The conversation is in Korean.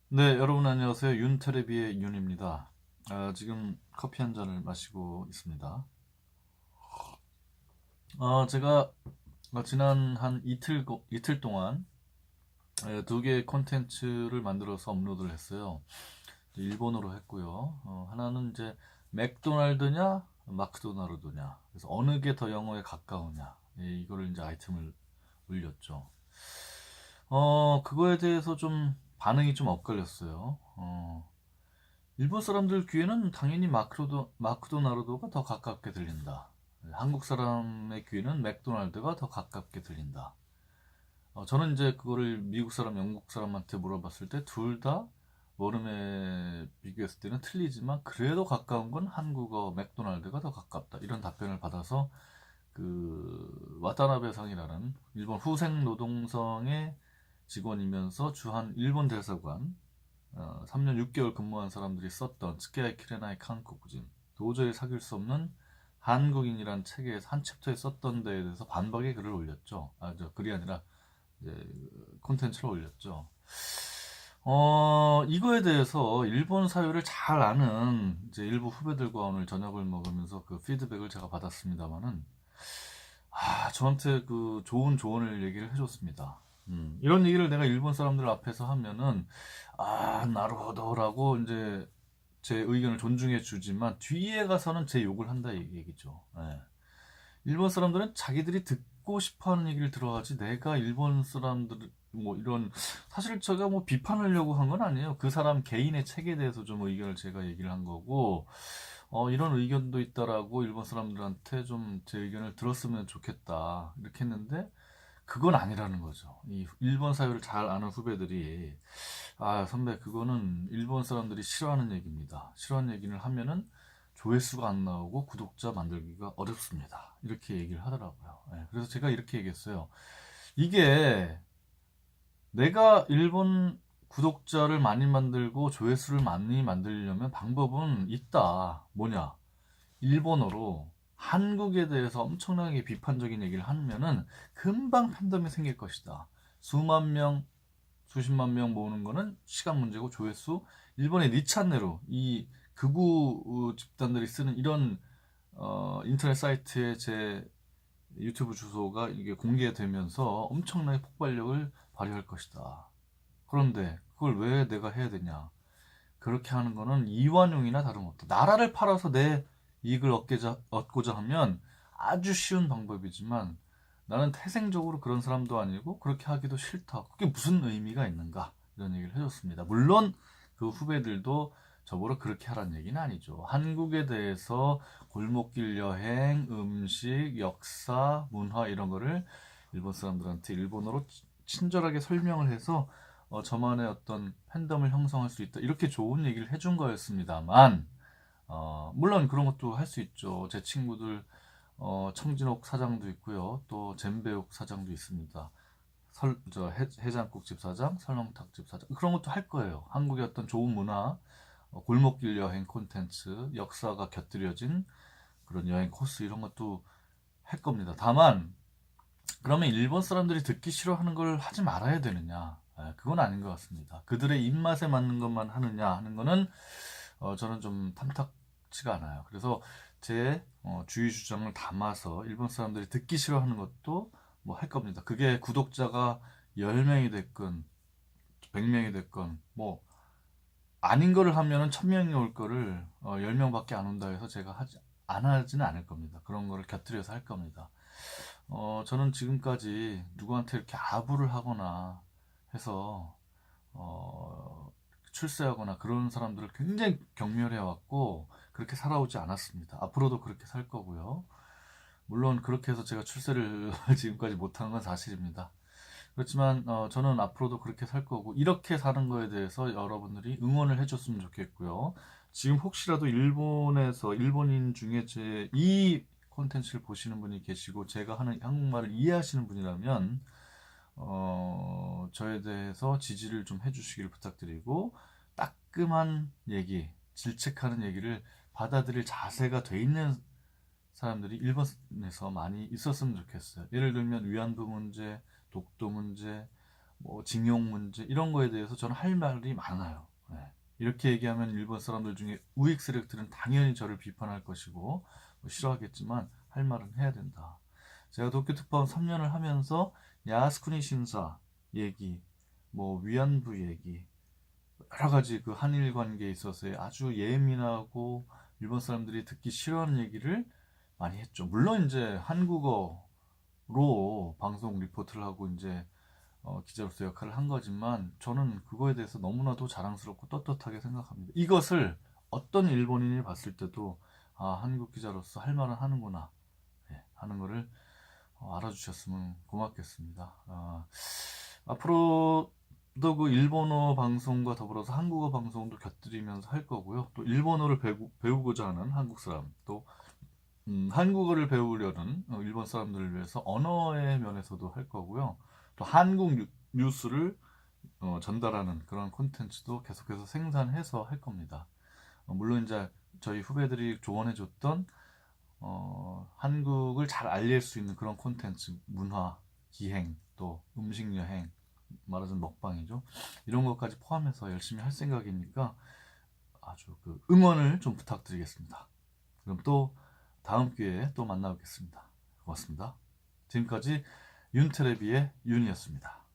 네, 여러분 안녕하세요. 윤테레비의 윤입니다. 지금 커피 한 잔을 마시고 있습니다. 제가 지난 한 이틀 동안 두 개의 콘텐츠를 만들어서 업로드를 했어요. 일본어로 했고요. 하나는 이제 맥도날드냐, 마크도나르드냐. 그래서 어느 게 더 영어에 가까우냐. 이거를 이제 아이템을 올렸죠. 그거에 대해서 좀 반응이 좀 엇갈렸어요. 일본 사람들 귀에는 당연히 마크도나르도가 더 가깝게 들린다. 한국 사람의 귀에는 맥도날드가 더 가깝게 들린다. 저는 이제 그거를 미국 사람, 영국 사람한테 물어봤을 때 둘 다 원음에 비교했을 때는 틀리지만 그래도 가까운 건 한국어 맥도날드가 더 가깝다. 이런 답변을 받아서 그 와타나베 상이라는 일본 후생 노동성의 직원이면서 주한 일본 대사관 3년 6개월 근무한 사람들이 썼던 스케아이 키레나이 한국인 도저히 사귈 수 없는 한국인이란 책에서 한 챕터에 썼던 데에 대해서 반박의 글을 올렸죠. 저 글이 아니라 이제 콘텐츠를 올렸죠. 이거에 대해서 일본 사회를 잘 아는 이제 일부 후배들과 오늘 저녁을 먹으면서 그 피드백을 제가 받았습니다만은 저한테 그 좋은 조언을 얘기를 해줬습니다. 이런 얘기를 내가 일본 사람들 앞에서 하면은 나루호도라고 이제 제 의견을 존중해 주지만 뒤에 가서는 제 욕을 한다 이 얘기죠. 예. 일본 사람들은 자기들이 듣고 싶어하는 얘기를 들어야지 내가 일본 사람들 뭐 이런 사실 제가 뭐 비판하려고 한 건 아니에요. 그 사람 개인의 책에 대해서 좀 의견을 제가 얘기를 한 거고 이런 의견도 있다라고 일본 사람들한테 좀 제 의견을 들었으면 좋겠다 이렇게 했는데 그건 아니라는 거죠. 이 일본 사회를 잘 아는 후배들이 선배 그거는 일본 사람들이 싫어하는 얘기입니다. 싫어하는 얘기를 하면은 조회수가 안 나오고 구독자 만들기가 어렵습니다. 이렇게 얘기를 하더라고요. 그래서 제가 이렇게 얘기했어요. 이게 내가 일본 구독자를 많이 만들고 조회수를 많이 만들려면 방법은 있다. 뭐냐? 일본어로 한국에 대해서 엄청나게 비판적인 얘기를 하면은 금방 팬덤이 생길 것이다. 수만 명, 수십만 명 모으는 거는 시간 문제고 조회수 일본의 니찬네로 이 극우 집단들이 쓰는 이런 인터넷 사이트에 제 유튜브 주소가 이게 공개되면서 엄청나게 폭발력을 발휘할 것이다. 그런데 그걸 왜 내가 해야 되냐? 그렇게 하는 거는 이완용이나 다름없다. 나라를 팔아서 내 이익을 얻고자 하면 아주 쉬운 방법이지만 나는 태생적으로 그런 사람도 아니고 그렇게 하기도 싫다. 그게 무슨 의미가 있는가? 이런 얘기를 해줬습니다. 물론 그 후배들도 저보러 그렇게 하라는 얘기는 아니죠. 한국에 대해서 골목길 여행, 음식, 역사, 문화 이런 거를 일본 사람들한테 일본어로 친절하게 설명을 해서 저만의 어떤 팬덤을 형성할 수 있다. 이렇게 좋은 얘기를 해준 거였습니다만, 물론 그런 것도 할 수 있죠. 제 친구들, 청진옥 사장도 있고요. 또 잼배옥 사장도 있습니다. 해장국집 사장, 설렁탕집 사장. 그런 것도 할 거예요. 한국의 어떤 좋은 문화, 골목길 여행 콘텐츠, 역사가 곁들여진 그런 여행 코스 이런 것도 할 겁니다. 다만, 그러면 일본 사람들이 듣기 싫어하는 걸 하지 말아야 되느냐? 그건 아닌 것 같습니다. 그들의 입맛에 맞는 것만 하느냐 하는 거는 저는 좀 탐탁치가 않아요. 그래서 제 주의 주장을 담아서 일본 사람들이 듣기 싫어하는 것도 뭐 할 겁니다. 그게 구독자가 10명이 됐건 100명이 됐건 뭐 아닌 거를 하면은 1000명이 올 거를 10명밖에 안 온다 해서 제가 안 하지는 않을 겁니다. 그런 거를 곁들여서 할 겁니다. 저는 지금까지 누구한테 이렇게 아부를 하거나 해서, 출세하거나 그런 사람들을 굉장히 경멸해 왔고, 그렇게 살아오지 않았습니다. 앞으로도 그렇게 살 거고요. 물론 그렇게 해서 제가 출세를 지금까지 못한 건 사실입니다. 그렇지만, 저는 앞으로도 그렇게 살 거고, 이렇게 사는 거에 대해서 여러분들이 응원을 해줬으면 좋겠고요. 지금 혹시라도 일본에서 일본인 중에 제 이 콘텐츠를 보시는 분이 계시고 제가 하는 한국말을 이해하시는 분이라면 저에 대해서 지지를 좀 해주시길 부탁드리고 따끔한 얘기, 질책하는 얘기를 받아들일 자세가 돼 있는 사람들이 일본에서 많이 있었으면 좋겠어요. 예를 들면 위안부 문제, 독도 문제, 뭐 징용 문제 이런 거에 대해서 저는 할 말이 많아요. 네. 이렇게 얘기하면 일본 사람들 중에 우익 세력들은 당연히 저를 비판할 것이고 뭐 싫어하겠지만 할 말은 해야 된다. 제가 도쿄 특파원 3년을 하면서 야스쿠니 신사 얘기, 뭐 위안부 얘기, 여러 가지 그 한일 관계에 있어서의 아주 예민하고 일본 사람들이 듣기 싫어하는 얘기를 많이 했죠. 물론 이제 한국어로 방송 리포트를 하고 이제 기자로서 역할을 한 거지만 저는 그거에 대해서 너무나도 자랑스럽고 떳떳하게 생각합니다. 이것을 어떤 일본인이 봤을 때도 아, 한국 기자로서 할 말은 하는구나 하는 거를 알아주셨으면 고맙겠습니다. 앞으로도 그 일본어 방송과 더불어서 한국어 방송도 곁들이면서 할 거고요. 또 일본어를 배우고자 하는 한국 사람, 또 한국어를 배우려는 일본 사람들을 위해서 언어의 면에서도 할 거고요. 또 한국 뉴스를 전달하는 그런 콘텐츠도 계속해서 생산해서 할 겁니다. 물론 이제 저희 후배들이 조언해줬던 한국을 잘 알릴 수 있는 그런 콘텐츠, 문화, 기행, 또 음식 여행, 말하자면 먹방이죠. 이런 것까지 포함해서 열심히 할 생각이니까 아주 그 응원을 좀 부탁드리겠습니다. 그럼 또 다음 기회에 또 만나뵙겠습니다. 고맙습니다. 지금까지 윤테레비의 윤이었습니다.